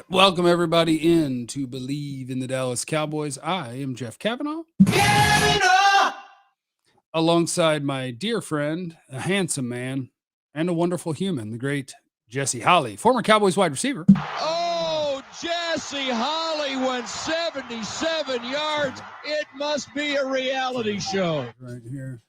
Welcome, everybody, in to Believe in the Dallas Cowboys. I am Jeff Cavanaugh, alongside my dear friend, a handsome man, and a wonderful human, the great Jesse Holley, former Cowboys wide receiver. Oh, Jesse Holley went 77 yards. It must be a reality show. Right here.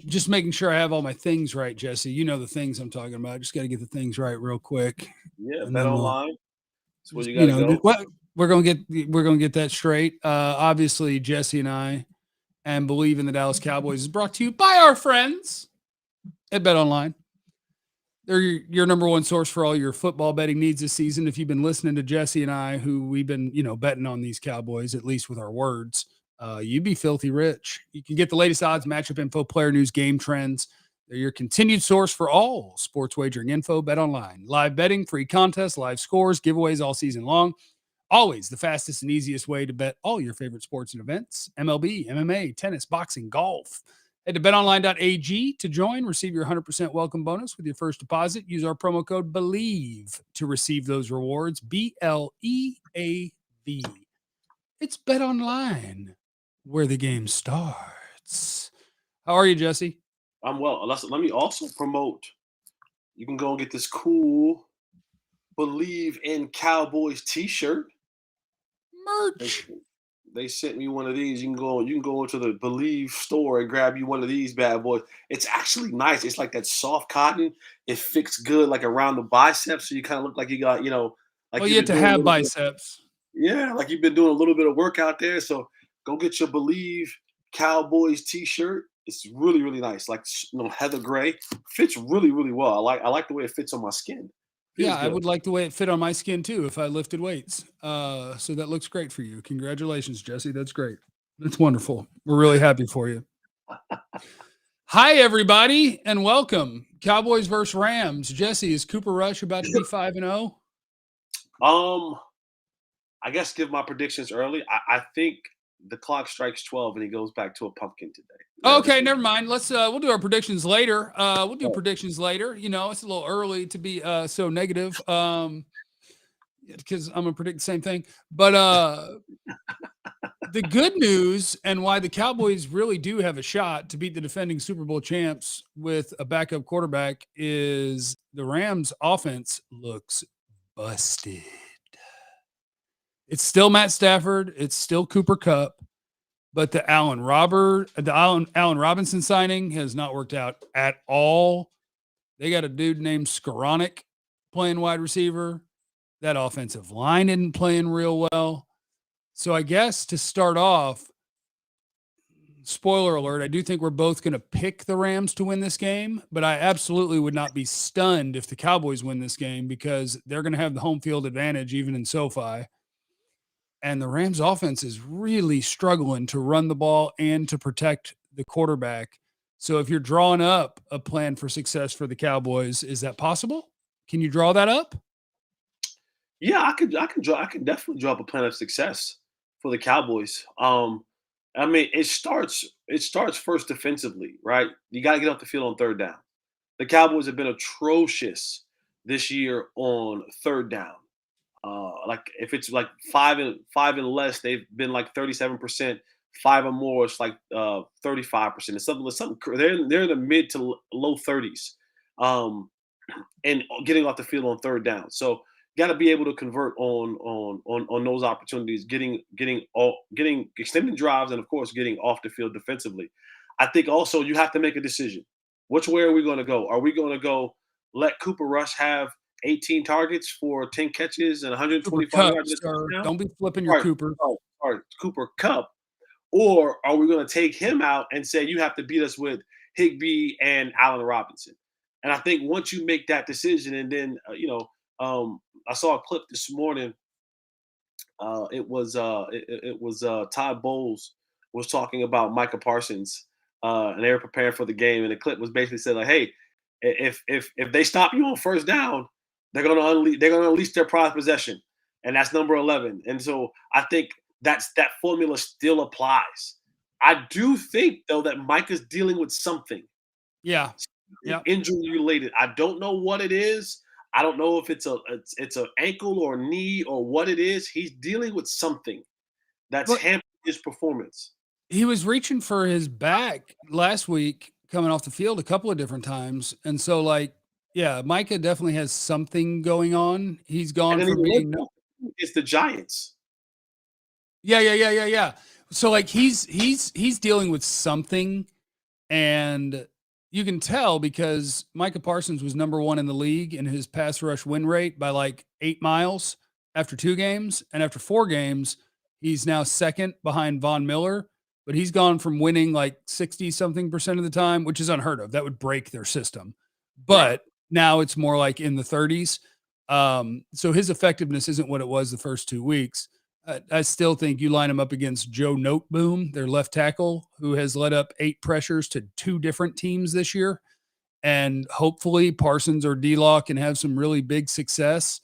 Just making sure I have all my things right, Jesse. You know the things I'm talking about. Just got to get the things right real quick. Yeah, And bet then online. That's where you got to go. What we're gonna get that straight. Obviously, Jesse and I and Believe in the Dallas Cowboys is brought to you by our friends at Bet Online. They're your number one source for all your football betting needs this season. If you've been listening to Jesse and I, who we've been, betting on these Cowboys, at least with our words, you'd be filthy rich. You can get the latest odds, matchup info, player news, game trends. They're your continued source for all sports wagering info. Bet Online. Live betting, free contests, live scores, giveaways all season long. Always the fastest and easiest way to bet all your favorite sports and events. MLB, MMA, tennis, boxing, golf. Head to betonline.ag to join. Receive your 100% welcome bonus with your first deposit. Use our promo code BELIEVE to receive those rewards. BLEAV. It's Bet Online, where the game starts. How are you, Jesse? I'm well. Let me also promote. You can go and get this cool Believe in Cowboys t-shirt. Merch. They sent me one of these. You can go into the Believe store and grab you one of these bad boys. It's actually nice. It's like that soft cotton. It fits good like around the biceps, so you kind of look like you got, like you have to have biceps. Yeah, like you've been doing a little bit of work out there. So go get your Believe Cowboys t-shirt. It's really, really nice. Like heather gray. Fits really, really well. I like the way it fits on my skin. Yeah, I would like the way it fit on my skin too if I lifted weights. So that looks great for you. Congratulations, Jesse. That's great. That's wonderful. We're really happy for you. Hi, everybody, and welcome. Cowboys versus Rams. Jesse, is Cooper Rush about to be 5-0? I guess give my predictions early. I think the clock strikes 12 and he goes back to a pumpkin today. Okay, never mind. We'll do our predictions later. Predictions later. It's a little early to be so negative. Because I'm gonna predict the same thing. But the good news and why the Cowboys really do have a shot to beat the defending Super Bowl champs with a backup quarterback is the Rams offense looks busted. It's still Matt Stafford, it's still Cooper Kupp. But the Allen Robinson signing has not worked out at all. They got a dude named Skoranek playing wide receiver. That offensive line isn't playing real well. So I guess to start off, spoiler alert, I do think we're both going to pick the Rams to win this game, but I absolutely would not be stunned if the Cowboys win this game because they're going to have the home field advantage even in SoFi. And the Rams offense is really struggling to run the ball and to protect the quarterback. So if you're drawing up a plan for success for the Cowboys, is that possible? Can you draw that up? Yeah, I can definitely draw up a plan of success for the Cowboys. It starts first defensively, right? You got to get off the field on third down. The Cowboys have been atrocious this year on third down. Like if it's like five and less, they've been like 37%. 5 or more, it's like 35%. It's something. They're in the mid to low 30s, and getting off the field on third down. So you got to be able to convert on those opportunities, getting extending drives, and of course getting off the field defensively. I think also you have to make a decision. Which way are we going to go? Are we going to go let Cooper Rush have 18 targets for 10 catches and 125 yards? Don't be flipping your Cooper. Cooper Kupp. Or are we going to take him out and say you have to beat us with Higbee and Allen Robinson? And I think once you make that decision, and then I saw a clip this morning. It was Todd Bowles was talking about Micah Parsons, and they were preparing for the game, and the clip was basically said like, "Hey, if they stop you on first down, they're gonna unleash their prized possession, and that's number 11." And so I think that formula still applies. I do think though that Micah's dealing with something. Yeah. Injury related. I don't know what it is. I don't know if it's an ankle or knee or what it is. He's dealing with something that's But hampering his performance. he was reaching for his back last week coming off the field a couple of different times. And so, like, yeah, Micah definitely has something going on. He's And gone then from even being it's the Giants. yeah. So like he's dealing with something, and you can tell because Micah Parsons was number 1 in the league in his pass rush win rate by like 8 miles after 2 games, and after 4 games, he's now second behind Von Miller, but he's gone from winning like 60 something percent of the time, which is unheard of. That would break their system. Right. But now it's more like in the 30s. So his effectiveness isn't what it was the first 2 weeks. I still think you line him up against Joe Noteboom, their left tackle, who has led up 8 pressures to 2 different teams this year. And hopefully Parsons or D-Law can have some really big success.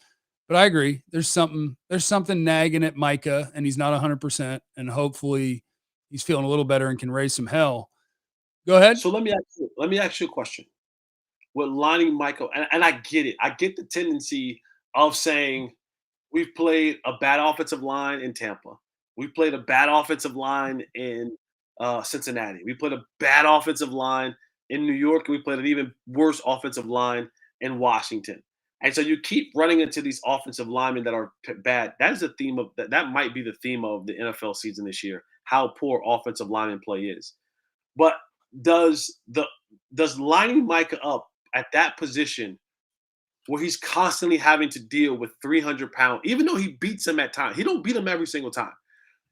But I agree. There's something nagging at Micah, and he's not 100%. And hopefully he's feeling a little better and can raise some hell. Go ahead. So let me ask you a question. With lining Michael, and I get it. I get the tendency of saying we've played a bad offensive line in Tampa. We played a bad offensive line in Cincinnati. We played a bad offensive line in New York, and we played an even worse offensive line in Washington. And so you keep running into these offensive linemen that are bad. That is a theme of that. That might be the theme of the NFL season this year. How poor offensive lineman play is. But does lining Micah up at that position where he's constantly having to deal with 300-pound, even though he beats him at times, he don't beat him every single time.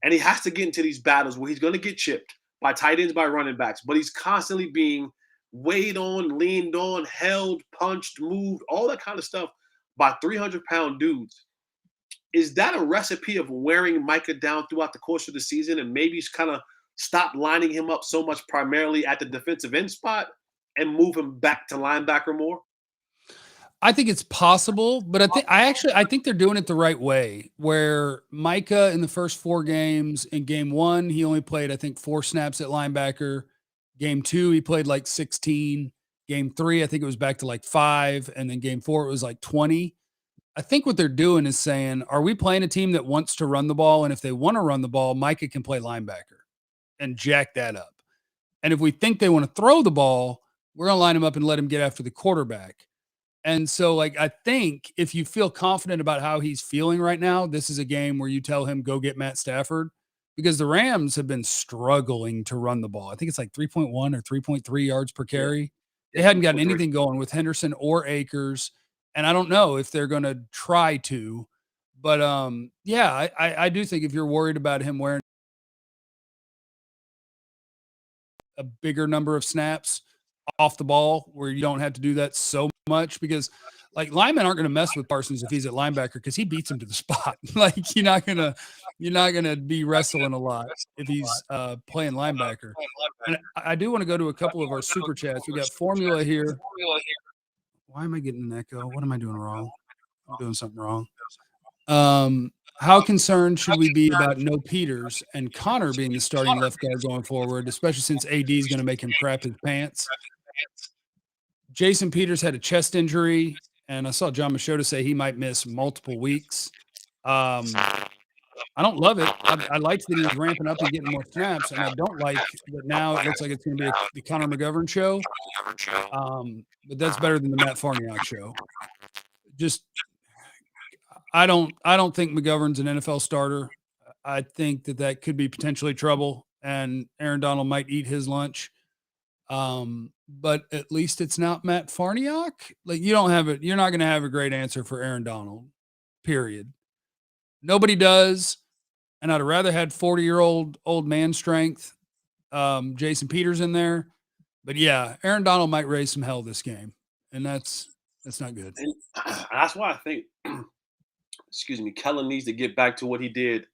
And he has to get into these battles where he's going to get chipped by tight ends, by running backs, but he's constantly being weighed on, leaned on, held, punched, moved, all that kind of stuff by 300-pound dudes. Is that a recipe of wearing Micah down throughout the course of the season and maybe kind of stop lining him up so much primarily at the defensive end spot and move him back to linebacker more? I think it's possible, but I think they're doing it the right way. Where Micah in the first 4 games, in game 1, he only played, I think, 4 snaps at linebacker. Game 2, he played like 16. Game 3, I think it was back to like 5, and then game 4 it was like 20. I think what they're doing is saying, are we playing a team that wants to run the ball? And if they want to run the ball, Micah can play linebacker and jack that up. And if we think they want to throw the ball, we're going to line him up and let him get after the quarterback. And so, like, I think if you feel confident about how he's feeling right now, this is a game where you tell him, go get Matt Stafford, because the Rams have been struggling to run the ball. I think it's like 3.1 or 3.3 yards per carry. They hadn't gotten anything going with Henderson or Akers. And I don't know if they're going to try to, but yeah, I do think if you're worried about him wearing a bigger number of snaps off the ball where you don't have to do that so much, because like linemen aren't going to mess with Parsons if he's at linebacker, because he beats him to the spot. Like you're not gonna be wrestling a lot if he's playing linebacker. And I do want to go to a couple of our super chats. We got Formula here. Why am I getting an echo? What am I doing wrong? I'm doing something wrong. How concerned should we be about no Peters and Connor being the starting left guard going forward, especially since AD is going to make him crap his pants? Jason Peters had a chest injury, and I saw John Machota say he might miss multiple weeks. I don't love it. I liked that he was ramping up and getting more snaps, and I don't like that now it looks like it's going to be the Connor McGovern show. But that's better than the Matt Farniok show. Just I don't think McGovern's an NFL starter. I think that could be potentially trouble, and Aaron Donald might eat his lunch. But at least it's not Matt Farniok. Like you're not going to have a great answer for Aaron Donald, period. Nobody does. And I'd have rather had 40-year-old old man strength, Jason Peters in there. But yeah, Aaron Donald might raise some hell this game. And that's not good. And that's why I think, Kellen needs to get back to what he did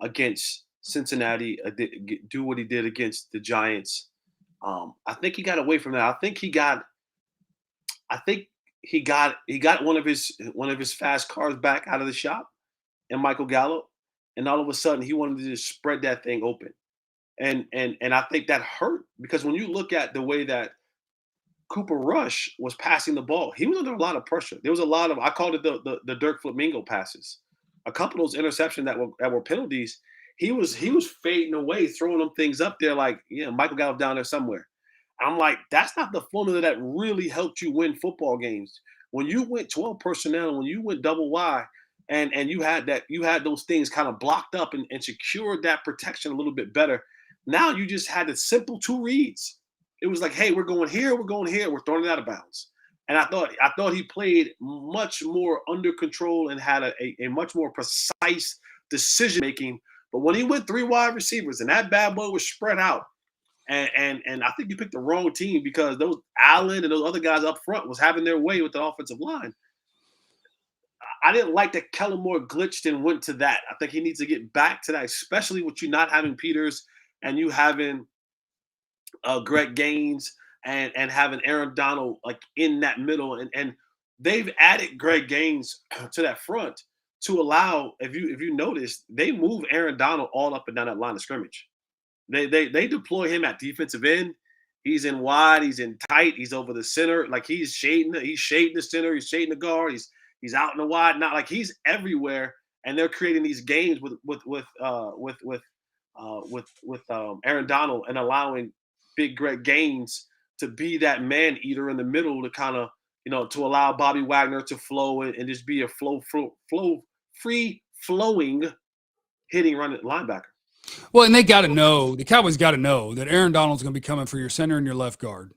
against Cincinnati, do what he did against the Giants. I think he got away from that. I think he got one of his fast cars back out of the shop, and Michael Gallup, and all of a sudden he wanted to just spread that thing open, and I think that hurt, because when you look at the way that Cooper Rush was passing the ball. He was under a lot of pressure. There was a lot of, I called it the Dirk Flamingo passes. A couple of those interceptions that were penalties. He was fading away, throwing them things up there like, yeah, Michael got him down there somewhere. I'm like, that's not the formula that really helped you win football games. When you went 12 personnel, when you went double Y, and you had those things kind of blocked up and secured that protection a little bit better. Now you just had the simple two reads. It was like, hey, we're going here, we're throwing it out of bounds. And I thought he played much more under control and had a much more precise decision making. But when he went 3 wide receivers and that bad boy was spread out, and I think you picked the wrong team because those Allen and those other guys up front was having their way with the offensive line. I didn't like that Kellen Moore glitched and went to that. I think he needs to get back to that, especially with you not having Peters and you having Greg Gaines and having Aaron Donald like in that middle. And they've added Greg Gaines to that front to allow, if you notice, they move Aaron Donald all up and down that line of scrimmage. They deploy him at defensive end. He's in wide, he's in tight, he's over the center, like he's shading the center, he's shading the guard, he's out in the wide, not like he's everywhere. And they're creating these games with Aaron Donald and allowing Big Greg Gaines to be that man eater in the middle to kind of, to allow Bobby Wagner to flow and just be a free flowing hitting running linebacker. Well, and they got to know, the Cowboys got to know that Aaron Donald's going to be coming for your center and your left guard.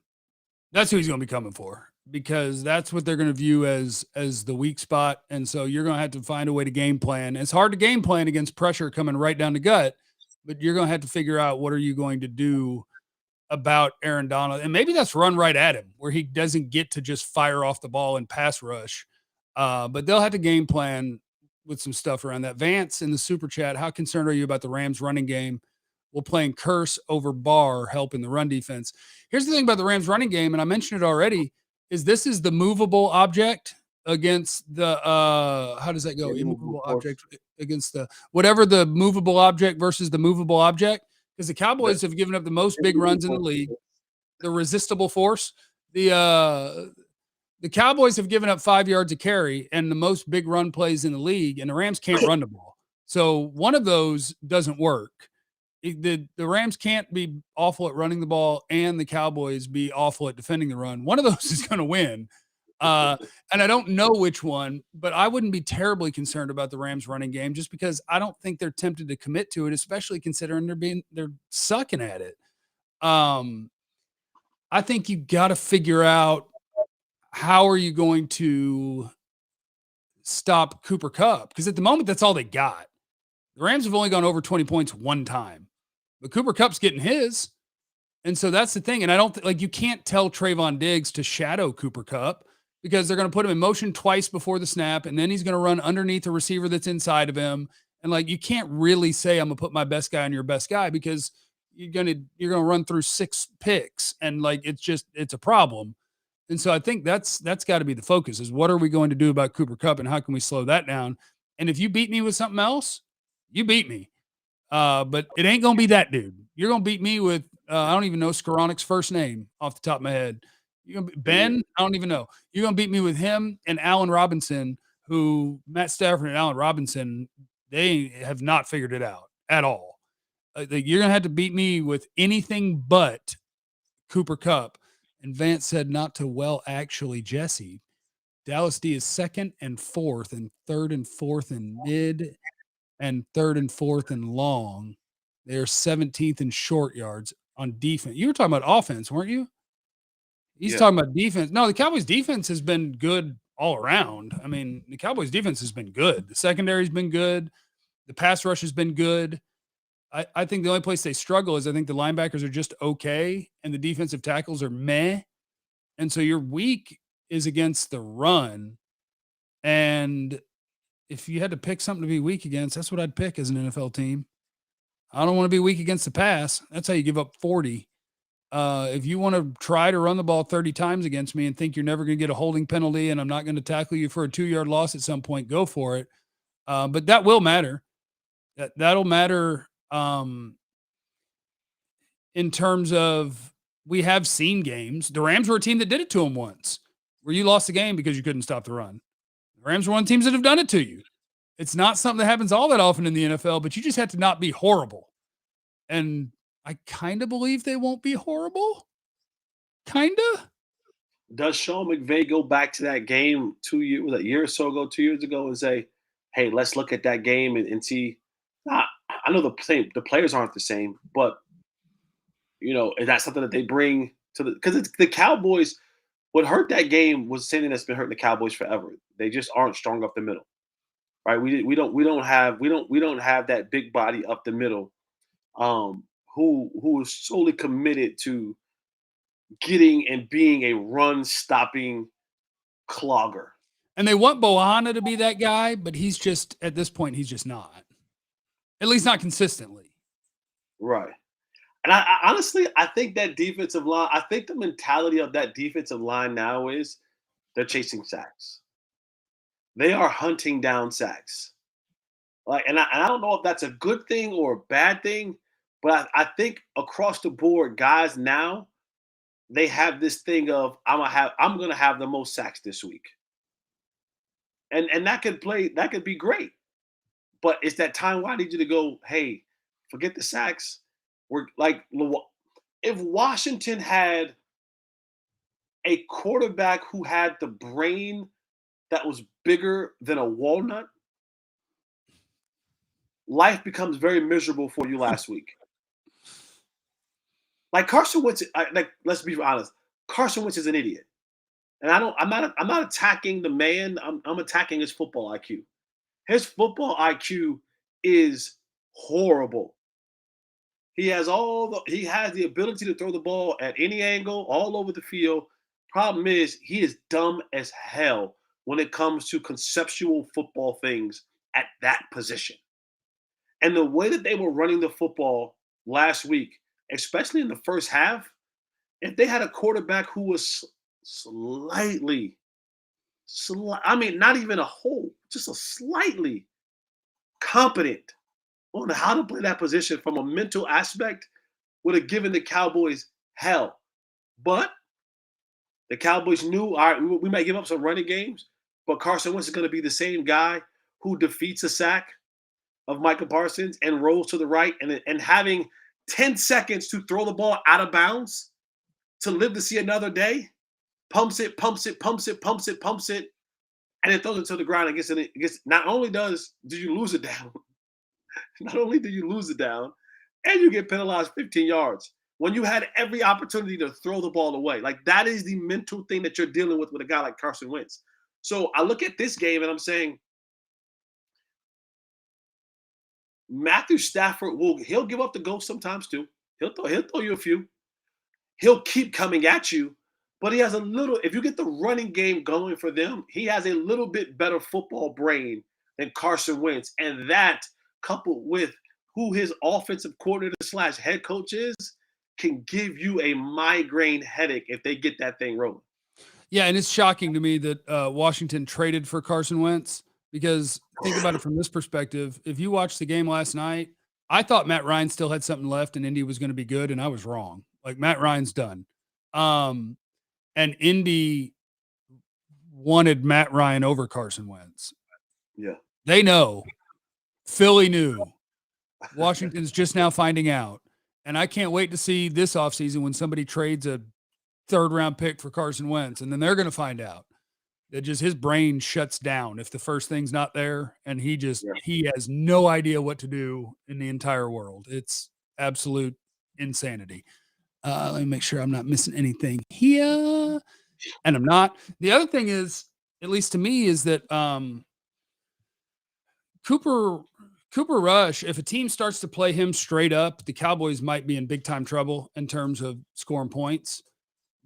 That's who he's going to be coming for, because that's what they're going to view as the weak spot. And so you're going to have to find a way to game plan. It's hard to game plan against pressure coming right down the gut, but you're going to have to figure out what are you going to do about Aaron Donald. And maybe that's run right at him where he doesn't get to just fire off the ball and pass rush. But they'll have to game plan with some stuff around that. Vance in the super chat, how concerned are you about the Rams running game? Will playing Curse over Barr help in the run defense? Here's the thing about the Rams running game, and I mentioned it already, is this is the movable object against the how does that go? Immovable object against the whatever the movable object versus the movable object, because the Cowboys have given up the most big runs in the league. The resistible force. The Cowboys have given up 5 yards a carry and the most big run plays in the league, and the Rams can't run the ball. So one of those doesn't work. The Rams can't be awful at running the ball and the Cowboys be awful at defending the run. One of those is going to win. And I don't know which one, but I wouldn't be terribly concerned about the Rams running game just because I don't think they're tempted to commit to it, especially considering they're sucking at it. I think you got to figure out, how are you going to stop Cooper Kupp? Because at the moment, that's all they got. The Rams have only gone over 20 points one time, but Cooper Kupp's getting his. And so that's the thing. And I don't you can't tell Trevon Diggs to shadow Cooper Kupp because they're going to put him in motion twice before the snap. And then he's going to run underneath a receiver that's inside of him. And you can't really say, I'm going to put my best guy on your best guy because you're going to run through 6 picks. And it's a problem. And so I think that's got to be the focus is what are we going to do about Cooper Kupp and how can we slow that down? And if you beat me with something else, you beat me. But it ain't going to be that dude. You're going to beat me with, I don't even know Skoronek's first name off the top of my head. You're gonna Ben, I don't even know. You're going to beat me with him and Allen Robinson, who Matt Stafford and Allen Robinson, they have not figured it out at all. You're going to have to beat me with anything but Cooper Kupp. And Vance said not to actually, Jesse. Dallas D is 2nd and 4th and 3rd and 4th and mid and 3rd and 4th and long. They're 17th in short yards on defense. You were talking about offense, weren't you? He's talking about defense. No, the Cowboys defense has been good all around. I mean, the Cowboys defense has been good. The secondary's been good. The pass rush has been good. I think the only place they struggle is I think the linebackers are just okay and the defensive tackles are meh. And so your weak is against the run. And if you had to pick something to be weak against, that's what I'd pick as an NFL team. I don't want to be weak against the pass. That's how you give up 40. If you want to try to run the ball 30 times against me and think you're never going to get a holding penalty and I'm not going to tackle you for a 2-yard loss at some point, go for it. But that will matter. That'll matter in terms of we have seen games. The Rams were a team that did it to them once, where you lost the game because you couldn't stop the run. The Rams are one of the teams that have done it to you. It's not something that happens all that often in the NFL, but you just have to not be horrible. And I kind of believe they won't be horrible. Kind of. Does Sean McVay go back to that game a year or so ago, 2 years ago, and say, "Hey, let's look at that game and see"? I know the players aren't the same, but is that something that they bring to because it's the Cowboys? What hurt that game was something that's been hurting the Cowboys forever. They just aren't strong up the middle, right? We don't have that big body up the middle, who is solely committed to getting and being a run-stopping clogger. And they want Bohanna to be that guy, but he's just, at this point, he's just not. At least not consistently. Right. And I honestly, I think that defensive line, I think the mentality of that defensive line now is they're chasing sacks. They are hunting down sacks. And I don't know if that's a good thing or a bad thing, but I think across the board, guys now, they have this thing of I'm gonna have the most sacks this week. And that could be great. But it's that time where I need you to go, hey, forget the sacks. We're like, if Washington had a quarterback who had the brain that was bigger than a walnut, life becomes very miserable for you last week. Like Carson Wentz, let's be honest, Carson Wentz is an idiot. And I'm not attacking the man, I'm attacking his football IQ. His football IQ is horrible. He has the ability to throw the ball at any angle, all over the field. Problem is, he is dumb as hell when it comes to conceptual football things at that position. And the way that they were running the football last week, especially in the first half, if they had a quarterback who was not even a whole, just a slightly competent on how to play that position from a mental aspect, would have given the Cowboys hell. But the Cowboys knew, all right, we might give up some running games, but Carson Wentz is going to be the same guy who defeats a sack of Micah Parsons and rolls to the right and having 10 seconds to throw the ball out of bounds to live to see another day, pumps it, and then throws it to the ground and gets not only do you lose it down, not only do you lose it down, and you get penalized 15 yards when you had every opportunity to throw the ball away. Like, that is the mental thing that you're dealing with a guy like Carson Wentz. So I look at this game and I'm saying, Matthew Stafford he'll give up the ghost sometimes too. He'll throw you a few. He'll keep coming at you, but he has if you get the running game going for them, he has a little bit better football brain than Carson Wentz. And that, coupled with who his offensive coordinator / head coach is, can give you a migraine headache if they get that thing rolling. Yeah, and it's shocking to me that Washington traded for Carson Wentz, because think about it from this perspective. If you watched the game last night, I thought Matt Ryan still had something left and Indy was going to be good, and I was wrong. Like, Matt Ryan's done. And Indy wanted Matt Ryan over Carson Wentz. Yeah. They know. Philly knew. Washington's just now finding out. And I can't wait to see this offseason when somebody trades a third-round pick for Carson Wentz, and then they're going to find out that just his brain shuts down if the first thing's not there, and he has no idea what to do in the entire world. It's absolute insanity. Let me make sure I'm not missing anything here, and I'm not. The other thing is, at least to me, is that Cooper Rush, if a team starts to play him straight up, the Cowboys might be in big time trouble in terms of scoring points.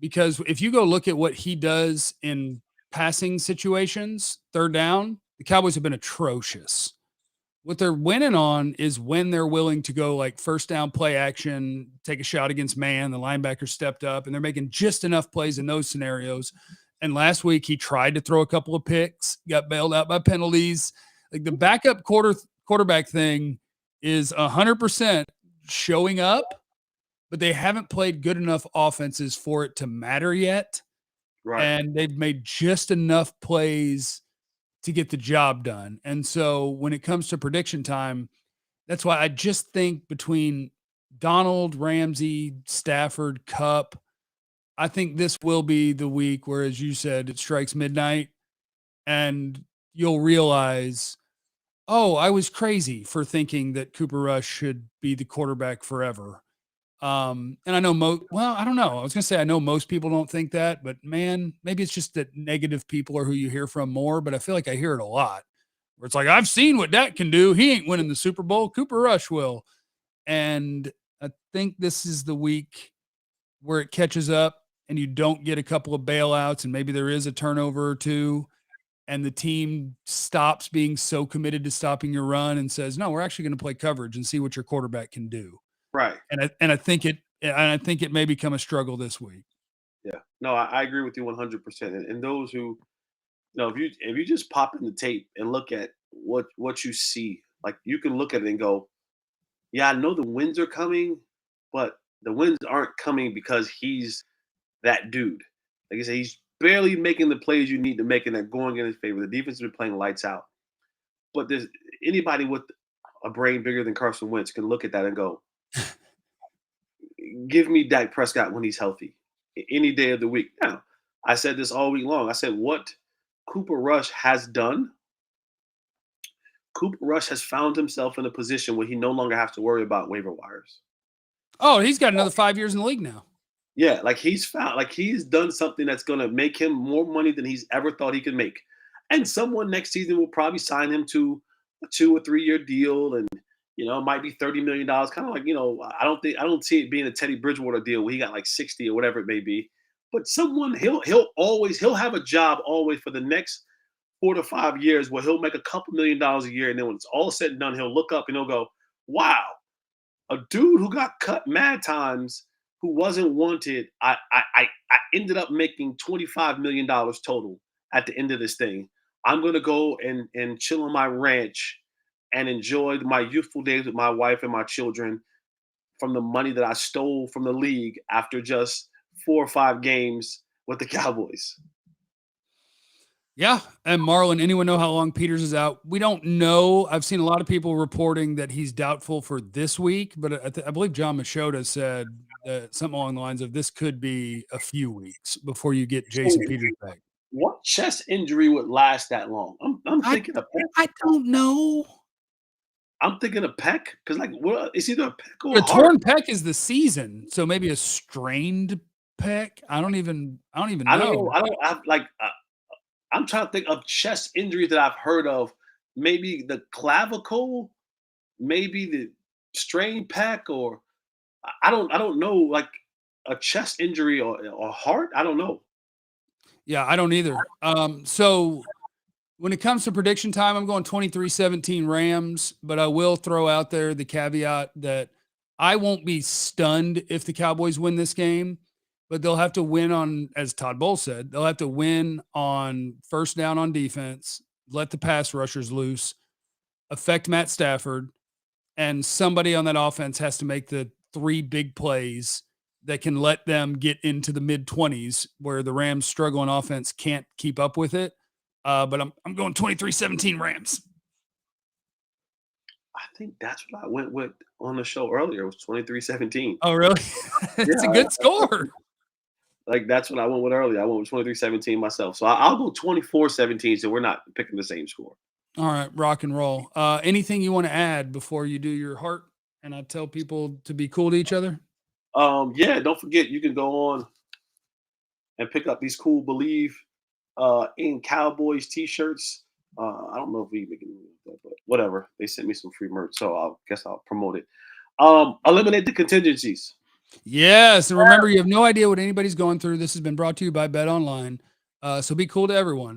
Because if you go look at what he does in passing situations, third down, the Cowboys have been atrocious. What they're winning on is when they're willing to go like first down play action, take a shot against man, the linebacker stepped up, and they're making just enough plays in those scenarios. And last week he tried to throw a couple of picks, got bailed out by penalties. Like, the backup quarterback thing is 100% showing up but they haven't played good enough offenses for it to matter yet. Right. And they've made just enough plays to get the job done. And so when it comes to prediction time, that's why I just think between Donald, Ramsey, Stafford, Kupp, I think this will be the week where, as you said, it strikes midnight and you'll realize, oh, I was crazy for thinking that Cooper Rush should be the quarterback forever. And I know I don't know. I was going to say, I know most people don't think that, but man, maybe it's just that negative people are who you hear from more, but I feel like I hear it a lot where it's like, I've seen what Dak can do. He ain't winning the Super Bowl. Cooper Rush will. And I think this is the week where it catches up and you don't get a couple of bailouts and maybe there is a turnover or two and the team stops being so committed to stopping your run and says, no, we're actually going to play coverage and see what your quarterback can do. Right. And I think it may become a struggle this week. Yeah. No, I agree with you 100%. And those who, if you just pop in the tape and look at what you see, like you can look at it and go, yeah, I know the wins are coming, but the wins aren't coming because he's that dude. Like I said, he's barely making the plays you need to make and they're going in his favor. The defense has been playing lights out. But there's anybody with a brain bigger than Carson Wentz can look at that and go, give me Dak Prescott when he's healthy any day of the week. Now, I said this all week long. I said what Cooper Rush has done. Cooper Rush has found himself in a position where he no longer has to worry about waiver wires. Oh, he's got another 5 years in the league now. Yeah, he's done something that's going to make him more money than he's ever thought he could make. And someone next season will probably sign him to a 2 or 3 year deal, and it might be $30 million. Kind of like I don't see it being a Teddy Bridgewater deal where he got like 60 or whatever it may be. But someone he'll have a job always for the next 4 to 5 years where he'll make a couple $1 million a year, and then when it's all said and done, he'll look up and he'll go, "Wow, a dude who got cut mad times." Who wasn't wanted, I ended up making $25 million total at the end of this thing. I'm going to go and chill on my ranch and enjoy my youthful days with my wife and my children from the money that I stole from the league after just 4 or 5 games with the Cowboys. Yeah. And Marlon, anyone know how long Peters is out? We don't know. I've seen a lot of people reporting that he's doubtful for this week, but I believe John Machota said something along the lines of this could be a few weeks before you get Jason Peters back. What chest injury would last that long? I'm thinking a pec. I don't know. I'm thinking a pec because it's either a pec or a heart. Torn pec is the season, so maybe a strained pec. I don't even know. I'm trying to think of chest injuries that I've heard of. Maybe the clavicle, maybe the strained pec, or I don't know, like a chest injury or heart. I don't know. Yeah, I don't either. So when it comes to prediction time, I'm going 23-17 Rams, but I will throw out there the caveat that I won't be stunned if the Cowboys win this game, but they'll have to win on, as Todd Bowles said, they'll have to win on first down on defense, let the pass rushers loose, affect Matt Stafford, and somebody on that offense has to make the 3 big plays that can let them get into the mid-20s where the Rams struggle on offense can't keep up with it. But I'm going 23-17 Rams. I think that's what I went with on the show earlier. It was 23-17. Oh, really? It's a good score. That's what I went with earlier. I went with 23-17 myself. So I'll go 24-17, so we're not picking the same score. All right, rock and roll. Anything you want to add before you do your heart and I tell people to be cool to each other? Yeah, don't forget you can go on and pick up these cool Believe in Cowboys t-shirts. I don't know if we can do that, but whatever. They sent me some free merch, so I guess I'll promote it. Eliminate the contingencies. Yes, and remember, you have no idea what anybody's going through. This has been brought to you by Bet Online. So be cool to everyone.